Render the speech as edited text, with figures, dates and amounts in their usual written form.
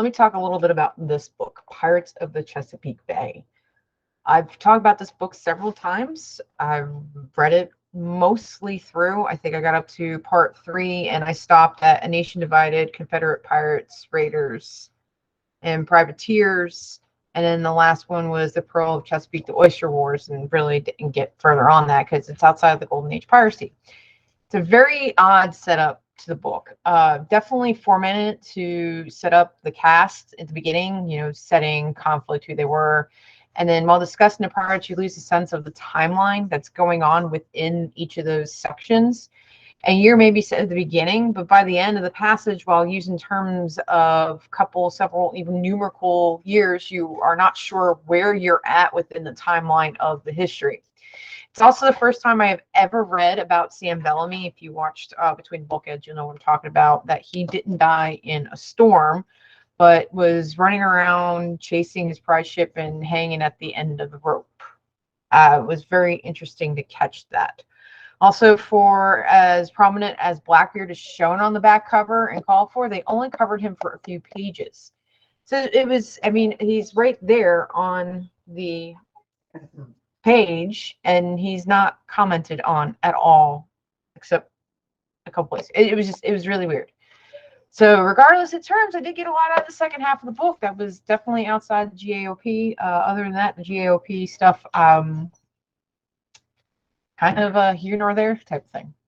let me talk a little bit about this book, Pirates of the Chesapeake Bay. I've talked about this book several times. I've read it mostly through. I think I got up to part 3 and I stopped at A Nation Divided, Confederate Pirates, Raiders, and Privateers. And then the last one was The Pearl of Chesapeake, the Oyster Wars, and really didn't get further on that because it's outside of the Golden Age piracy. It's a very odd setup to the book. Definitely formatted to set up the cast at the beginning, setting, conflict, who they were. And then while discussing the pirates, you lose a sense of the timeline that's going on within each of those sections. A year may be set at the beginning, but by the end of the passage, while using terms of couple, several, even numerical years, you are not sure where you're at within the timeline of the history. It's also the first time I have ever read about Sam Bellamy. If you watched Between Bulkheads, you'll know what I'm talking about, that he didn't die in a storm, but was running around chasing his prize ship and hanging at the end of the rope. It was very interesting to catch that. Also, for as prominent as Blackbeard is shown on the back cover and called for, they only covered him for a few pages. So it was, I mean, he's right there on the page and he's not commented on at all, except a couple places. It was really weird. So regardless of terms, I did get a lot out of the second half of the book. That was definitely outside the GAOP. Other than that, the GAOP stuff, kind of here nor there type of thing.